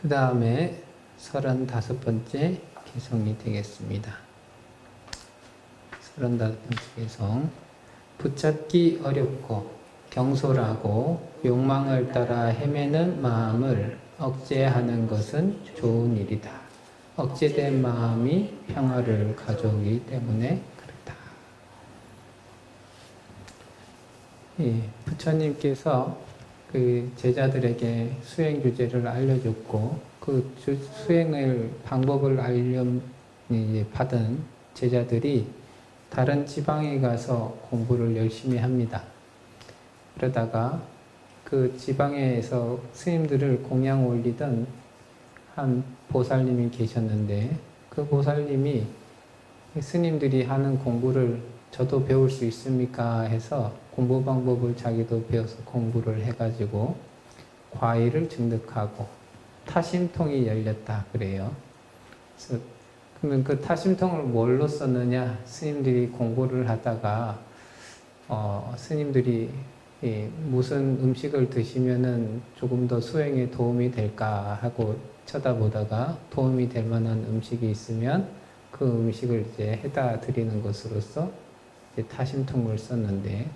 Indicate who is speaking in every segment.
Speaker 1: 그 다음에 35번째 개성이 되겠습니다. 35번째 개성. 붙잡기 어렵고 경솔하고 욕망을 따라 헤매는 마음을 억제하는 것은 좋은 일이다. 억제된 마음이 평화를 가져오기 때문에 그렇다. 예, 부처님께서 그 제자들에게 수행 주제를 알려줬고 그 수행을 방법을 받은 제자들이 다른 지방에 가서 공부를 열심히 합니다. 그러다가 그 지방에서 스님들을 공양 올리던 한 보살님이 계셨는데 그 보살님이 스님들이 하는 공부를 저도 배울 수 있습니까? 해서 공부 방법을 자기도 배워서 공부를 해가지고 과일을 증득하고 타심통이 열렸다 그래요. 그래서 그러면 그 타심통을 뭘로 썼느냐? 스님들이 공부를 하다가 스님들이 무슨 음식을 드시면은 조금 더 수행에 도움이 될까 하고 쳐다보다가 도움이 될 만한 음식이 있으면 그 음식을 이제 해다 드리는 것으로서 이제 타심통을 썼는데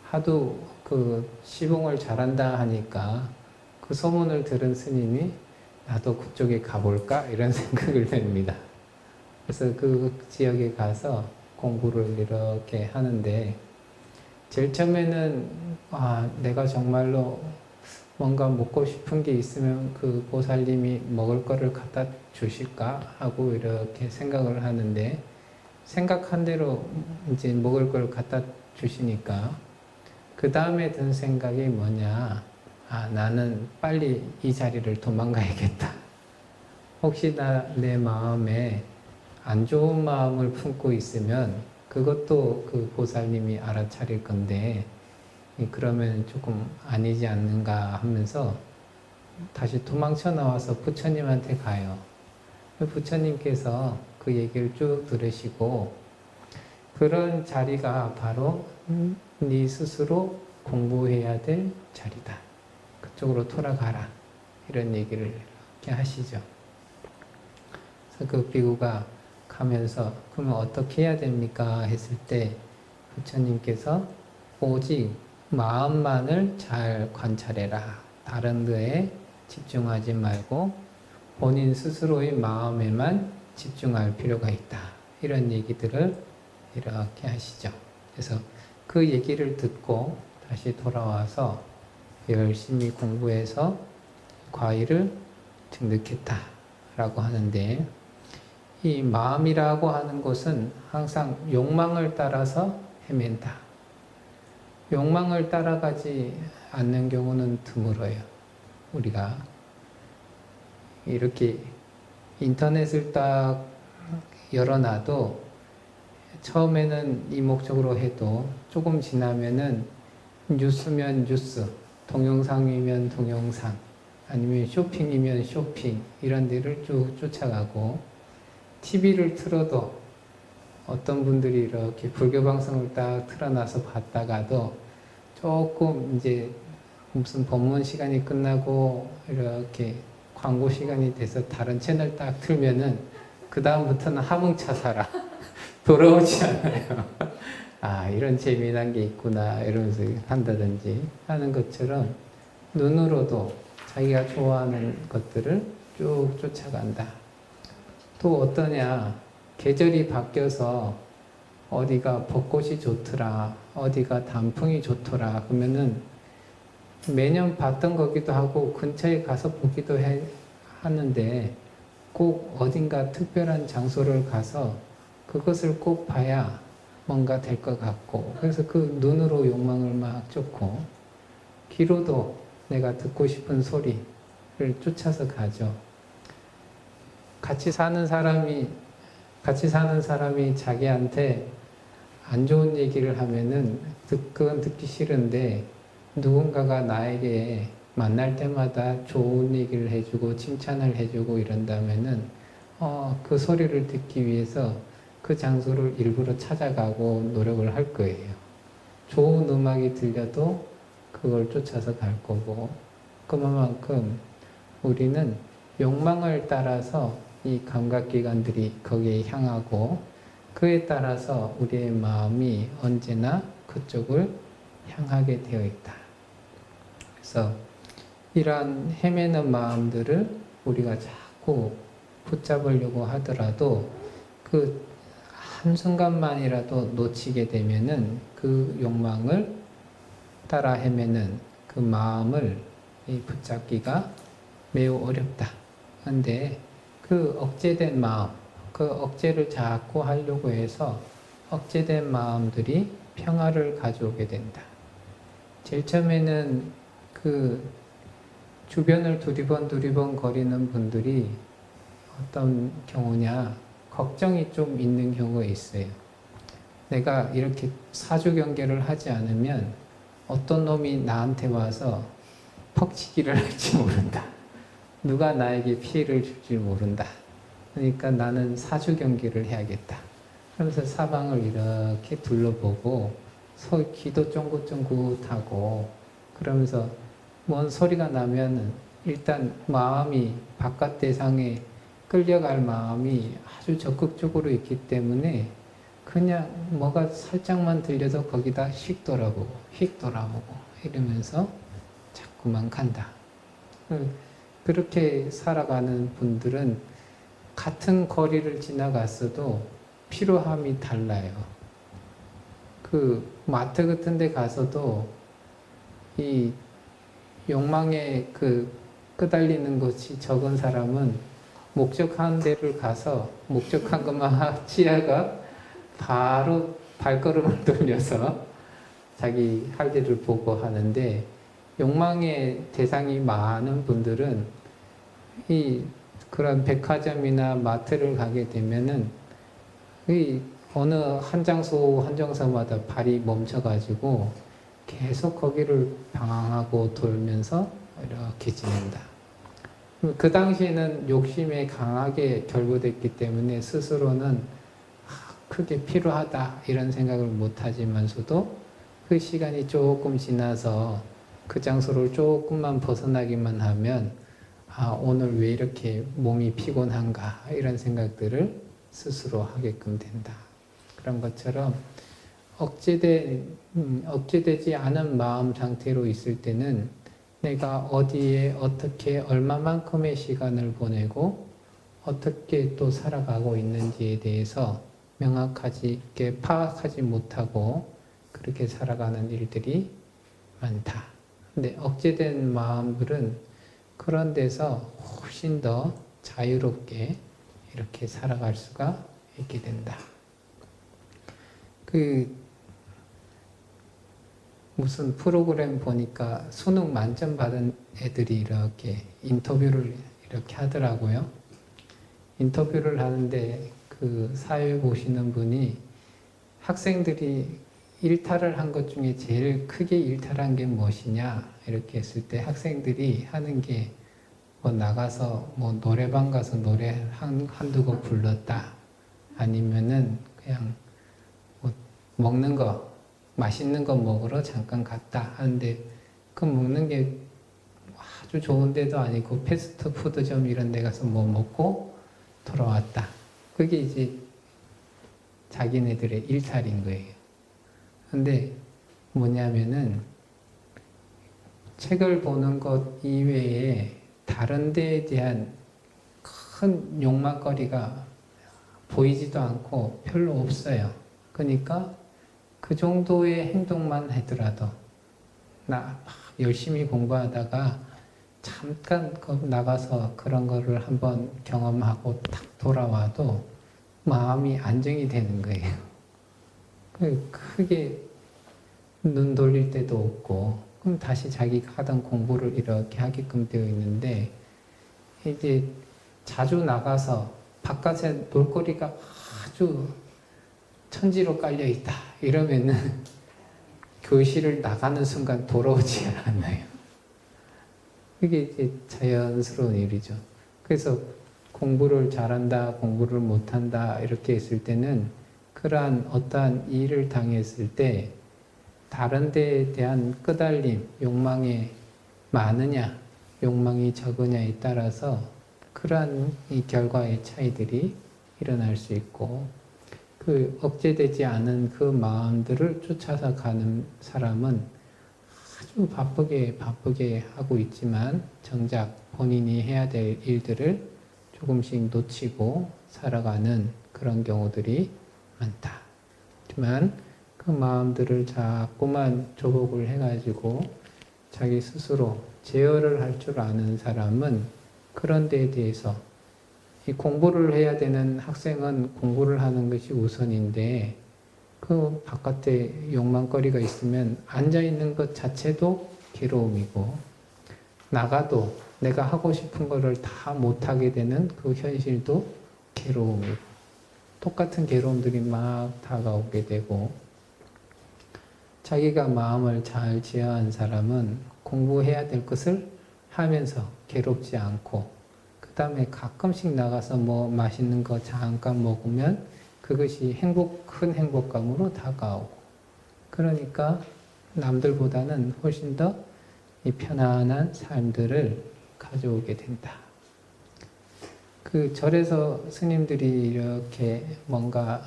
Speaker 1: 하도 그 시봉을 잘한다 하니까 그 소문을 들은 스님이 나도 그쪽에 가볼까 이런 생각을 합니다. 그래서 그 지역에 가서 공부를 이렇게 하는데 제일 처음에는 내가 정말로 뭔가 먹고 싶은 게 있으면 그 보살님이 먹을 거를 갖다 주실까 하고 이렇게 생각을 하는데 생각한 대로 이제 먹을 걸 갖다 주시니까 그 다음에 든 생각이 뭐냐? 나는 빨리 이 자리를 도망가야겠다. 혹시나 내 마음에 안 좋은 마음을 품고 있으면 그것도 그 보살님이 알아차릴 건데 그러면 조금 아니지 않는가 하면서 다시 도망쳐 나와서 부처님한테 가요. 부처님께서 그 얘기를 쭉 들으시고 그런 자리가 바로 네 스스로 공부해야 될 자리다. 그쪽으로 돌아가라. 이런 얘기를 이렇게 하시죠. 그래서 그 비구가 가면서 그러면 어떻게 해야 됩니까? 했을 때 부처님께서 오직 마음만을 잘 관찰해라. 다른 데에 집중하지 말고 본인 스스로의 마음에만 집중할 필요가 있다. 이런 얘기들을 이렇게 하시죠. 그래서 그 얘기를 듣고 다시 돌아와서 열심히 공부해서 과일을 증득했다. 라고 하는데 이 마음이라고 하는 것은 항상 욕망을 따라서 헤맨다. 욕망을 따라가지 않는 경우는 드물어요. 우리가 이렇게 인터넷을 딱 열어놔도 처음에는 이목적으로 해도 조금 지나면은 뉴스면 뉴스, 동영상이면 동영상, 아니면 쇼핑이면 쇼핑 이런 데를 쭉 쫓아가고 TV를 틀어도 어떤 분들이 이렇게 불교 방송을 딱 틀어놔서 봤다가도 조금 이제 무슨 법문 시간이 끝나고 이렇게 광고 시간이 돼서 다른 채널 딱 틀면은 그 다음부터는 화봉차사라 돌아오지 않아요. 이런 재미난 게 있구나 이러면서 한다든지 하는 것처럼 눈으로도 자기가 좋아하는 것들을 쭉 쫓아간다. 또 어떠냐? 계절이 바뀌어서 어디가 벚꽃이 좋더라, 어디가 단풍이 좋더라 그러면은 매년 봤던 거기도 하고 근처에 가서 보기도 하는데 꼭 어딘가 특별한 장소를 가서 그것을 꼭 봐야 뭔가 될 것 같고 그래서 그 눈으로 욕망을 막 쫓고 귀로도 내가 듣고 싶은 소리를 쫓아서 가죠. 같이 사는 사람이 자기한테 안 좋은 얘기를 하면은 그건 듣기 싫은데 누군가가 나에게 만날 때마다 좋은 얘기를 해주고 칭찬을 해주고 이런다면은 그 소리를 듣기 위해서 그 장소를 일부러 찾아가고 노력을 할 거예요. 좋은 음악이 들려도 그걸 쫓아서 갈 거고 그만큼 우리는 욕망을 따라서 이 감각기관들이 거기에 향하고 그에 따라서 우리의 마음이 언제나 그쪽을 향하게 되어 있다. 그래서 이러한 헤매는 마음들을 우리가 자꾸 붙잡으려고 하더라도 그 한순간만이라도 놓치게 되면은 그 욕망을 따라 헤매는 그 마음을 붙잡기가 매우 어렵다. 그런데 그 억제된 마음, 그 억제를 자꾸 하려고 해서 억제된 마음들이 평화를 가져오게 된다. 제일 처음에는 그 주변을 두리번 거리는 분들이 어떤 경우냐, 걱정이 좀 있는 경우가 있어요. 내가 이렇게 사주경계를 하지 않으면 어떤 놈이 나한테 와서 퍽치기를 할지 모른다. 누가 나에게 피해를 줄지 모른다. 그러니까 나는 사주경계를 해야겠다. 그러면서 사방을 이렇게 둘러보고 귀도 쫑긋쫑긋하고 그러면서 뭔 소리가 나면은 일단 마음이 바깥 대상에 끌려갈 마음이 아주 적극적으로 있기 때문에 그냥 뭐가 살짝만 들려도 거기다 휙 돌아보고 이러면서 자꾸만 간다. 그렇게 살아가는 분들은 같은 거리를 지나갔어도 피로함이 달라요. 그 마트 같은 데 가서도 이 욕망에 그 끄달리는 것이 적은 사람은 목적한 데를 가서 목적한 것만 취하가 바로 발걸음을 돌려서 자기 할 일을 보고 하는데 욕망의 대상이 많은 분들은 이 그런 백화점이나 마트를 가게 되면은 이 어느 한 장소마다 발이 멈춰가지고 계속 거기를 방황하고 돌면서 이렇게 지낸다. 그 당시에는 욕심에 강하게 결부됐기 때문에 스스로는 크게 필요하다 이런 생각을 못하지만서도 그 시간이 조금 지나서 그 장소를 조금만 벗어나기만 하면 오늘 왜 이렇게 몸이 피곤한가 이런 생각들을 스스로 하게끔 된다. 그런 것처럼 억제되지 않은 마음 상태로 있을 때는 내가 어디에 어떻게 얼마만큼의 시간을 보내고 어떻게 또 살아가고 있는지에 대해서 명확하게 파악하지 못하고 그렇게 살아가는 일들이 많다. 근데 억제된 마음들은 그런 데서 훨씬 더 자유롭게 이렇게 살아갈 수가 있게 된다. 무슨 프로그램 보니까 수능 만점 받은 애들이 이렇게 인터뷰를 이렇게 하더라고요. 인터뷰를 하는데 그 사회 보시는 분이 학생들이 일탈을 한 것 중에 제일 크게 일탈한 게 무엇이냐 이렇게 했을 때 학생들이 하는 게 뭐 나가서 뭐 노래방 가서 노래 한두 곡 불렀다 아니면은 그냥 뭐 먹는 거 맛있는 거 먹으러 잠깐 갔다 하는데 그 먹는 게 아주 좋은 데도 아니고 패스트푸드점 이런 데 가서 뭐 먹고 돌아왔다. 그게 이제 자기네들의 일탈인 거예요. 근데 뭐냐면은 책을 보는 것 이외에 다른 데에 대한 큰 욕망거리가 보이지도 않고 별로 없어요. 그러니까 그 정도의 행동만 하더라도 나 열심히 공부하다가 잠깐 나가서 그런 거를 한번 경험하고 딱 돌아와도 마음이 안정이 되는 거예요. 크게 눈 돌릴 때도 없고 그럼 다시 자기가 하던 공부를 이렇게 하게끔 되어 있는데 이제 자주 나가서 바깥에 놀거리가 아주 천지로 깔려 있다 이러면은 교실을 나가는 순간 돌아오지 않아요. 그게 이제 자연스러운 일이죠. 그래서 공부를 잘한다, 공부를 못한다 이렇게 했을 때는 그러한 어떠한 일을 당했을 때 다른 데에 대한 끄달림, 욕망이 많으냐, 욕망이 적으냐에 따라서 그러한 이 결과의 차이들이 일어날 수 있고, 그 억제되지 않은 그 마음들을 쫓아서 가는 사람은 아주 바쁘게 하고 있지만 정작 본인이 해야 될 일들을 조금씩 놓치고 살아가는 그런 경우들이 많다. 하지만 그 마음들을 자꾸만 조복을 해가지고 자기 스스로 제어를 할 줄 아는 사람은 그런 데에 대해서 이 공부를 해야 되는 학생은 공부를 하는 것이 우선인데 그 바깥에 욕망거리가 있으면 앉아있는 것 자체도 괴로움이고 나가도 내가 하고 싶은 거를 다 못하게 되는 그 현실도 괴로움이고 똑같은 괴로움들이 막 다가오게 되고 자기가 마음을 잘 제어한 사람은 공부해야 될 것을 하면서 괴롭지 않고 그 다음에 가끔씩 나가서 뭐 맛있는 거 잠깐 먹으면 그것이 큰 행복감으로 다가오고 그러니까 남들보다는 훨씬 더 이 편안한 삶들을 가져오게 된다. 그 절에서 스님들이 이렇게 뭔가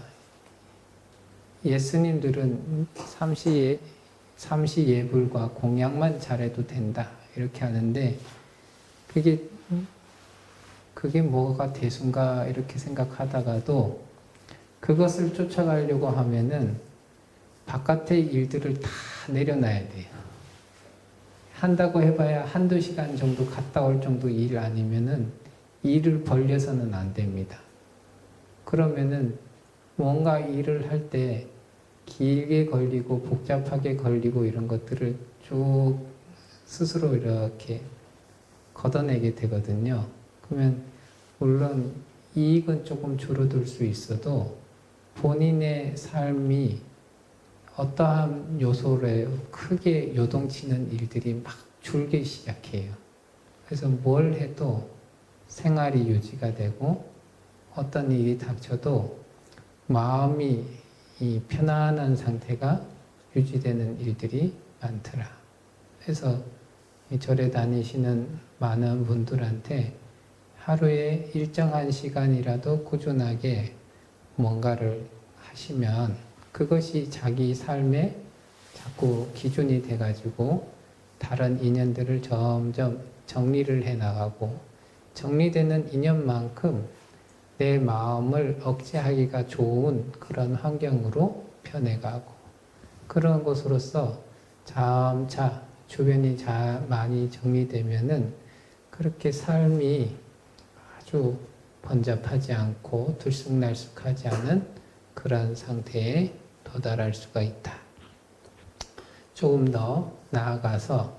Speaker 1: 예스님들은 삼시예불과 공양만 잘해도 된다 이렇게 하는데 그게 뭐가 대수인가 이렇게 생각하다가도 그것을 쫓아가려고 하면은 바깥의 일들을 다 내려놔야 돼요. 한다고 해봐야 한두 시간 정도 갔다 올 정도 일 아니면은 일을 벌려서는 안 됩니다. 그러면은 뭔가 일을 할 때 길게 걸리고 복잡하게 걸리고 이런 것들을 쭉 스스로 이렇게 걷어내게 되거든요. 그러면 물론 이익은 조금 줄어들 수 있어도 본인의 삶이 어떠한 요소에 크게 요동치는 일들이 막 줄기 시작해요. 그래서 뭘 해도 생활이 유지가 되고 어떤 일이 닥쳐도 마음이 이 편안한 상태가 유지되는 일들이 많더라. 그래서 이 절에 다니시는 많은 분들한테 하루에 일정한 시간이라도 꾸준하게 뭔가를 하시면 그것이 자기 삶의 자꾸 기준이 돼가지고 다른 인연들을 점점 정리를 해나가고 정리되는 인연만큼 내 마음을 억제하기가 좋은 그런 환경으로 변해가고 그런 것으로서 점차 주변이 많이 정리되면은 그렇게 삶이 아주 번잡하지 않고 들쑥날쑥하지 않은 그런 상태에 도달할 수가 있다. 조금 더 나아가서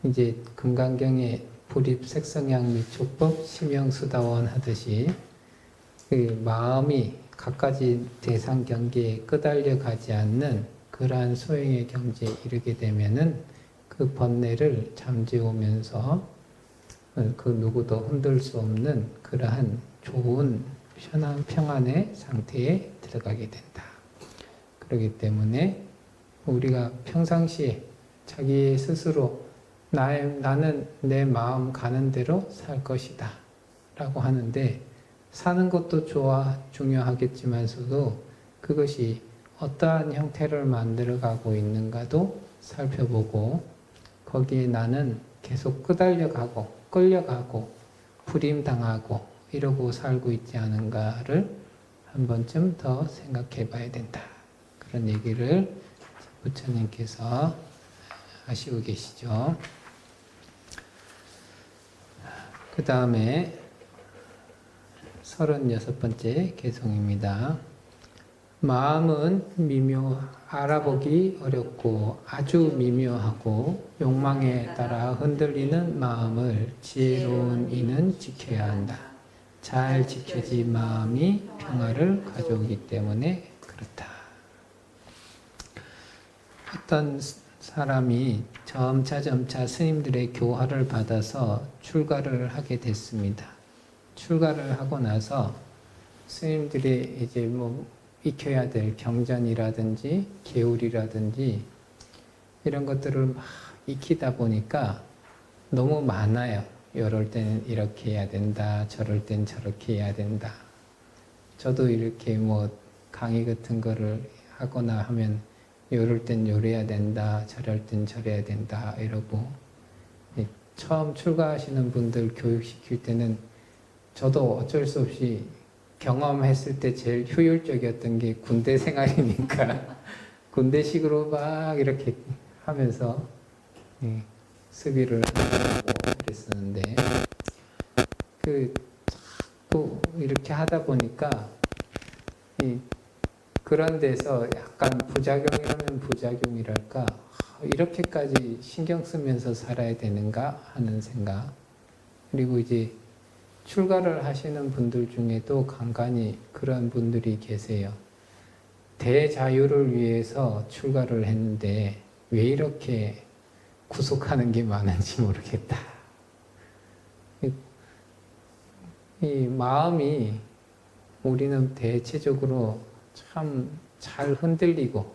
Speaker 1: 이제 금강경의 불입 색성향 미촉법 심영수다원 하듯이 그 마음이 갖가지 대상 경계에 끄달려 가지 않는 그러한 소행의 경지에 이르게 되면은 그 번뇌를 잠재우면서 그 누구도 흔들 수 없는 그러한 좋은 평안의 상태에 들어가게 된다. 그렇기 때문에 우리가 평상시에 자기 스스로 나는 내 마음 가는 대로 살 것이다 라고 하는데 사는 것도 중요하겠지만서도 그것이 어떠한 형태를 만들어가고 있는가도 살펴보고 거기에 나는 계속 끌려가고 불임당하고 이러고 살고 있지 않은가를 한 번쯤 더 생각해 봐야 된다. 그런 얘기를 부처님께서 하시고 계시죠. 그 다음에 36번째 개송입니다. 마음은 알아보기 어렵고 아주 미묘하고 욕망에 따라 흔들리는 마음을 지혜로운 이는 지켜야 한다. 잘 지켜진 마음이 평화를 가져오기 때문에 그렇다. 어떤 사람이 점차 스님들의 교화를 받아서 출가를 하게 됐습니다. 출가를 하고 나서 스님들이 이제 익혀야 될 경전이라든지 계율이라든지 이런 것들을 막 익히다 보니까 너무 많아요. 이럴 때는 이렇게 해야 된다, 저럴 땐 저렇게 해야 된다. 저도 이렇게 뭐 강의 같은 거를 하거나 하면 이럴 땐 요래야 된다, 저럴 땐 저래야 된다 이러고, 처음 출가하시는 분들 교육시킬 때는 저도 어쩔 수 없이 경험했을 때 제일 효율적이었던 게 군대 생활이니까 군대식으로 막 이렇게 하면서 수비를 하고 그랬었는데, 자꾸 이렇게 하다 보니까 그런 데서 약간 부작용이라면 부작용이랄까, 이렇게까지 신경 쓰면서 살아야 되는가 하는 생각. 그리고 이제 출가를 하시는 분들 중에도 간간히 그런 분들이 계세요. 대자유를 위해서 출가를 했는데 왜 이렇게 구속하는 게 많은지 모르겠다. 이 마음이 우리는 대체적으로 참 잘 흔들리고,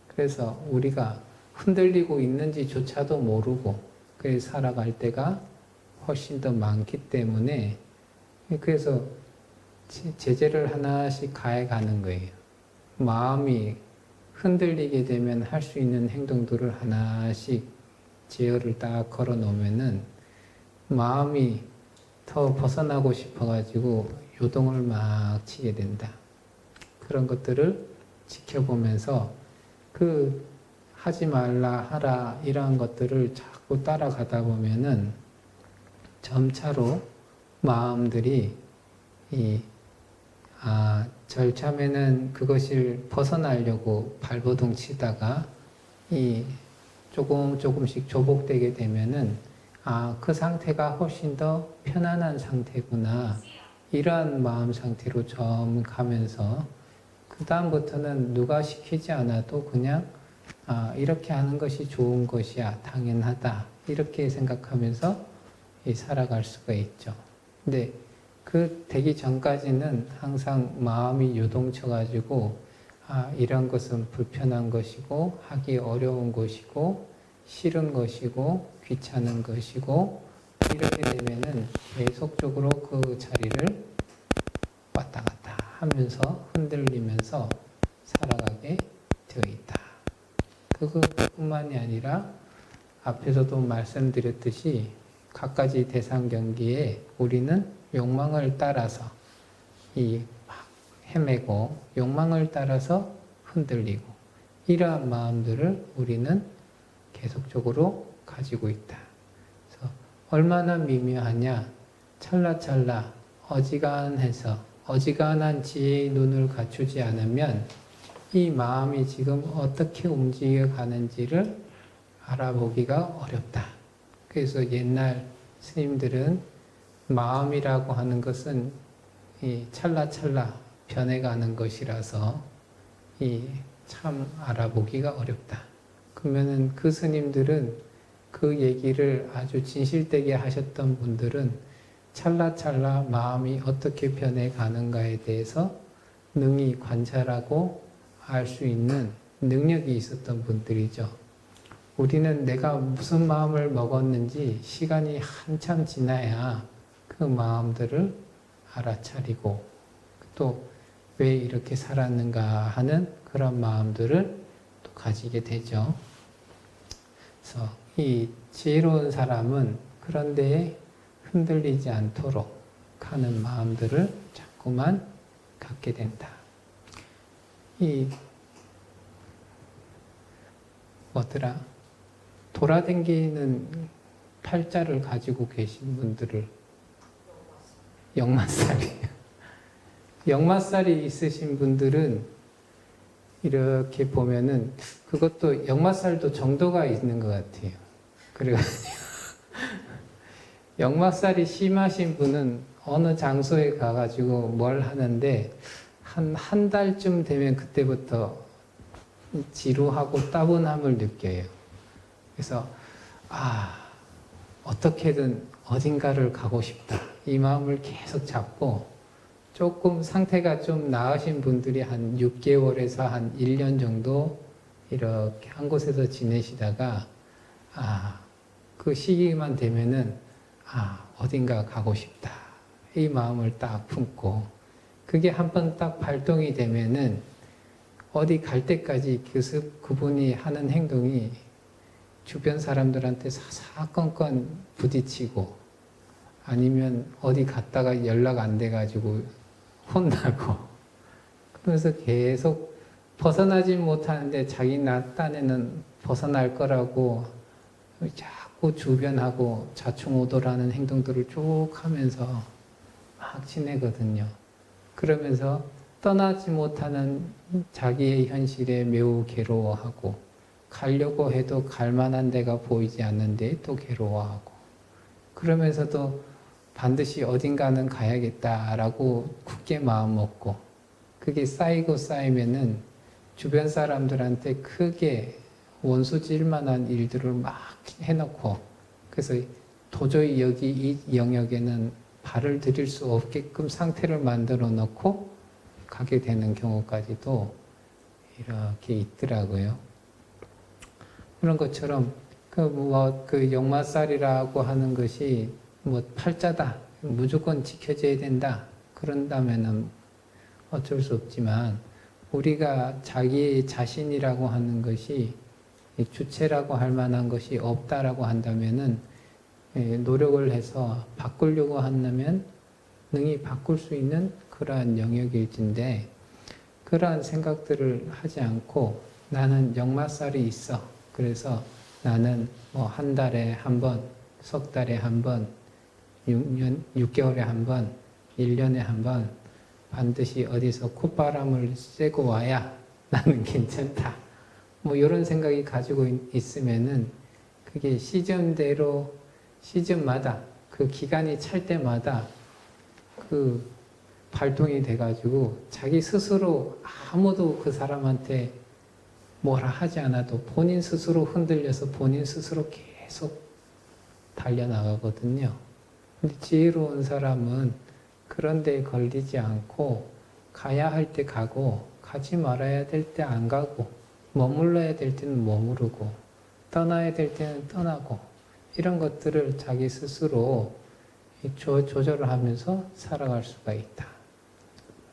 Speaker 1: 그래서 우리가 흔들리고 있는지조차도 모르고 그래서 살아갈 때가 훨씬 더 많기 때문에, 그래서 제재를 하나씩 가해가는 거예요. 마음이 흔들리게 되면 할 수 있는 행동들을 하나씩 제어를 딱 걸어 놓으면은 마음이 더 벗어나고 싶어가지고 요동을 막 치게 된다. 그런 것들을 지켜보면서 하지 말라 하라 이러한 것들을 자꾸 따라가다 보면은 점차로 마음들이 절참에는 그것을 벗어나려고 발버둥 치다가 조금씩 조복되게 되면은 그 상태가 훨씬 더 편안한 상태구나, 이러한 마음 상태로 좀 가면서 그 다음부터는 누가 시키지 않아도 그냥 이렇게 하는 것이 좋은 것이야, 당연하다, 이렇게 생각하면서 살아갈 수가 있죠. 근데 그 되기 전까지는 항상 마음이 요동쳐가지고 이런 것은 불편한 것이고 하기 어려운 것이고 싫은 것이고 귀찮은 것이고, 이렇게 되면은 계속적으로 그 자리를 왔다 갔다 하면서 흔들리면서 살아가게 되어 있다. 그것뿐만이 아니라 앞에서도 말씀드렸듯이 갖가지 대상 경기에 우리는 욕망을 따라서 막 헤매고 욕망을 따라서 흔들리고, 이러한 마음들을 우리는 계속적으로 가지고 있다. 그래서 얼마나 미묘하냐, 찰나찰나 어지간한 지혜의 눈을 갖추지 않으면 이 마음이 지금 어떻게 움직여가는지를 알아보기가 어렵다. 그래서 옛날 스님들은 마음이라고 하는 것은 찰나찰나 변해가는 것이라서 참 알아보기가 어렵다. 그러면은 그 스님들은 그 얘기를 아주 진실되게 하셨던 분들은 찰나찰나 마음이 어떻게 변해가는가에 대해서 능히 관찰하고 알 수 있는 능력이 있었던 분들이죠. 우리는 내가 무슨 마음을 먹었는지 시간이 한참 지나야 그 마음들을 알아차리고 또 왜 이렇게 살았는가 하는 그런 마음들을 또 가지게 되죠. 그래서 이 지혜로운 사람은 그런 데에 흔들리지 않도록 하는 마음들을 자꾸만 갖게 된다. 돌아다니는 팔자를 가지고 계신 분들을 역마살이 있으신 분들은 이렇게 보면은 그것도 역마살도 정도가 있는 것 같아요. 그래가지고 역마살이 심하신 분은 어느 장소에 가가지고 뭘 하는데 한 달쯤 되면 그때부터 지루하고 따분함을 느껴요. 그래서 어떻게든 어딘가를 가고 싶다, 이 마음을 계속 잡고, 조금 상태가 좀 나으신 분들이 한 6개월에서 한 1년 정도 이렇게 한 곳에서 지내시다가 그 시기만 되면은 어딘가 가고 싶다. 이 마음을 딱 품고 그게 한번 딱 발동이 되면은 어디 갈 때까지 그분이 하는 행동이 주변 사람들한테 사사건건 부딪히고 아니면 어디 갔다가 연락 안 돼가지고 혼나고 그러면서 계속 벗어나지 못하는데 자기 딴에는 벗어날 거라고 자꾸 주변하고 좌충우돌하는 행동들을 쭉 하면서 막 지내거든요. 그러면서 떠나지 못하는 자기의 현실에 매우 괴로워하고 가려고 해도 갈 만한 데가 보이지 않는데 또 괴로워하고 그러면서도 반드시 어딘가는 가야겠다라고 굳게 마음 먹고 그게 쌓이고 쌓이면은 주변 사람들한테 크게 원수질 만한 일들을 막 해놓고 그래서 도저히 여기 이 영역에는 발을 들일 수 없게끔 상태를 만들어 놓고 가게 되는 경우까지도 이렇게 있더라고요. 그런 것처럼 그 역마살이라고 하는 것이 팔자다 무조건 지켜져야 된다 그런다면은 어쩔 수 없지만 우리가 자기 자신이라고 하는 것이 주체라고 할 만한 것이 없다라고 한다면은 노력을 해서 바꾸려고 한다면 능히 바꿀 수 있는 그러한 영역일진데 그러한 생각들을 하지 않고 나는 역마살이 있어. 그래서 나는 한 달에 한 번, 석 달에 한 번, 6개월에 한 번, 1년에 한 번 반드시 어디서 콧바람을 쐬고 와야 나는 괜찮다. 이런 생각이 가지고 있으면은 그게 시즌대로 시즌마다 그 기간이 찰 때마다 그 발동이 돼가지고 자기 스스로 아무도 그 사람한테 뭐라 하지 않아도 본인 스스로 흔들려서 본인 스스로 계속 달려나가거든요. 근데 지혜로운 사람은 그런 데에 걸리지 않고 가야 할 때 가고 가지 말아야 될 때 안 가고 머물러야 될 때는 머무르고 떠나야 될 때는 떠나고 이런 것들을 자기 스스로 조절을 하면서 살아갈 수가 있다.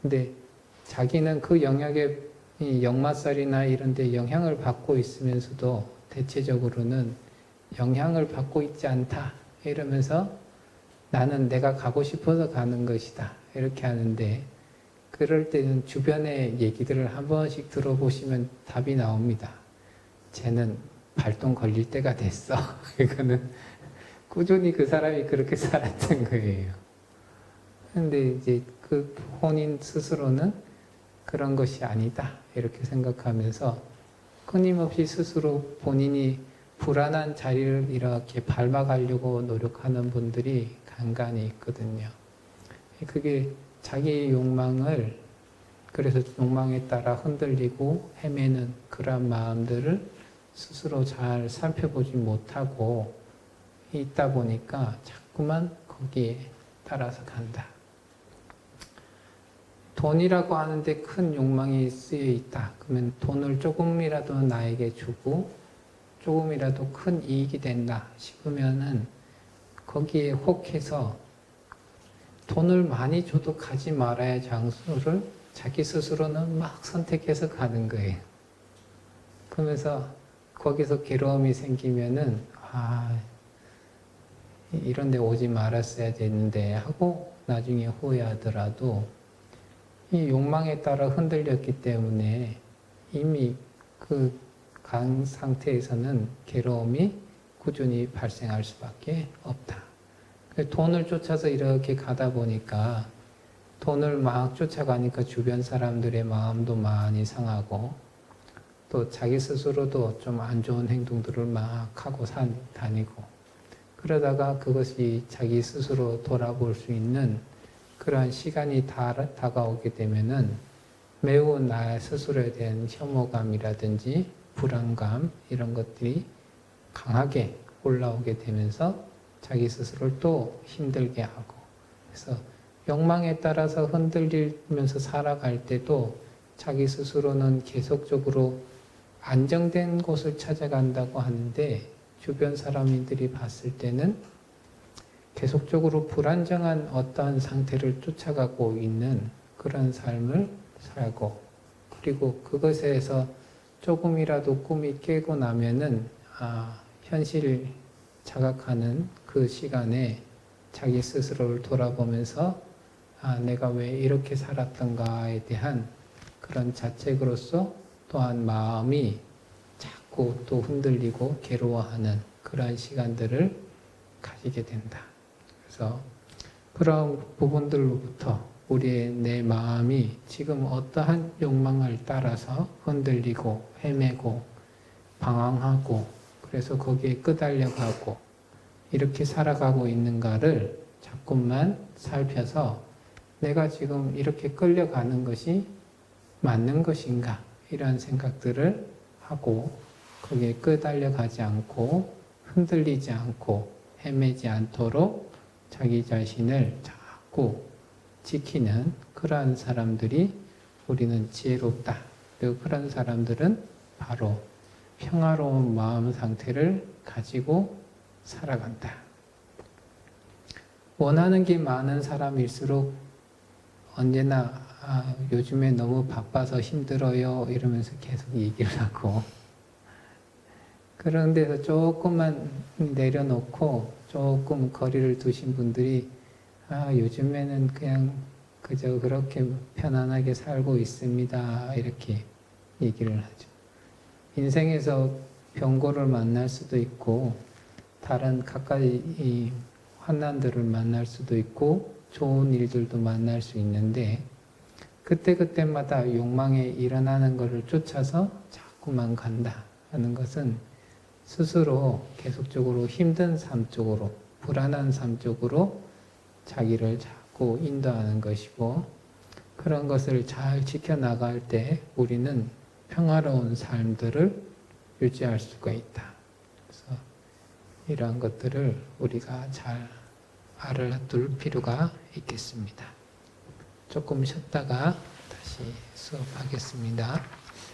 Speaker 1: 근데 자기는 그 영역에 역마살이나 이런 데 영향을 받고 있으면서도 대체적으로는 영향을 받고 있지 않다 이러면서 나는 내가 가고 싶어서 가는 것이다 이렇게 하는데 그럴 때는 주변의 얘기들을 한 번씩 들어보시면 답이 나옵니다. 쟤는 발동 걸릴 때가 됐어. 이거는 꾸준히 그 사람이 그렇게 살았던 거예요. 근데 이제 그 본인 스스로는 그런 것이 아니다 이렇게 생각하면서 끊임없이 스스로 본인이 불안한 자리를 이렇게 밟아가려고 노력하는 분들이 간간히 있거든요. 그게 자기의 욕망을 그래서 욕망에 따라 흔들리고 헤매는 그런 마음들을 스스로 잘 살펴보지 못하고 있다 보니까 자꾸만 거기에 따라서 간다. 돈이라고 하는데 큰 욕망이 쓰여 있다. 그러면 돈을 조금이라도 나에게 주고 조금이라도 큰 이익이 된다 싶으면은 거기에 혹해서 돈을 많이 줘도 가지 말아야 할 장소를 자기 스스로는 막 선택해서 가는 거예요. 그러면서 거기서 괴로움이 생기면은 이런 데 오지 말았어야 되는데 하고 나중에 후회하더라도 이 욕망에 따라 흔들렸기 때문에 이미 그 강 상태에서는 괴로움이 꾸준히 발생할 수밖에 없다. 돈을 쫓아서 이렇게 가다 보니까 돈을 막 쫓아가니까 주변 사람들의 마음도 많이 상하고 또 자기 스스로도 좀 안 좋은 행동들을 막 하고 다니고 그러다가 그것이 자기 스스로 돌아볼 수 있는 그러한 시간이 다가오게 되면은 매우 나 스스로에 대한 혐오감이라든지 불안감 이런 것들이 강하게 올라오게 되면서 자기 스스로를 또 힘들게 하고 그래서 욕망에 따라서 흔들리면서 살아갈 때도 자기 스스로는 계속적으로 안정된 곳을 찾아간다고 하는데 주변 사람들이 봤을 때는 계속적으로 불안정한 어떠한 상태를 쫓아가고 있는 그런 삶을 살고, 그리고 그것에서 조금이라도 꿈이 깨고 나면은 현실 자각하는 그 시간에 자기 스스로를 돌아보면서 내가 왜 이렇게 살았던가에 대한 그런 자책으로서 또한 마음이 자꾸 또 흔들리고 괴로워하는 그러한 시간들을 가지게 된다. 그래서 그런 부분들로부터 우리의 내 마음이 지금 어떠한 욕망을 따라서 흔들리고 헤매고 방황하고 그래서 거기에 끄달려가고 이렇게 살아가고 있는가를 자꾸만 살펴서 내가 지금 이렇게 끌려가는 것이 맞는 것인가 이러한 생각들을 하고 거기에 끄달려가지 않고 흔들리지 않고 헤매지 않도록 자기 자신을 자꾸 지키는 그러한 사람들이 우리는 지혜롭다. 그리고 그런 사람들은 바로 평화로운 마음 상태를 가지고 살아간다. 원하는 게 많은 사람일수록 언제나 요즘에 너무 바빠서 힘들어요 이러면서 계속 얘기를 하고, 그런 데서 조금만 내려놓고 조금 거리를 두신 분들이 요즘에는 그냥 그저 그렇게 편안하게 살고 있습니다 이렇게 얘기를 하죠. 인생에서 병고를 만날 수도 있고 다른 갖가지 이 환난들을 만날 수도 있고 좋은 일들도 만날 수 있는데 그때그때마다 욕망에 일어나는 것을 쫓아서 자꾸만 간다 하는 것은 스스로 계속적으로 힘든 삶 쪽으로, 불안한 삶 쪽으로 자기를 자꾸 인도하는 것이고, 그런 것을 잘 지켜나갈 때 우리는 평화로운 삶들을 유지할 수가 있다. 그래서 이러한 것들을 우리가 잘 알아둘 필요가 있겠습니다. 조금 쉬었다가 다시 수업하겠습니다.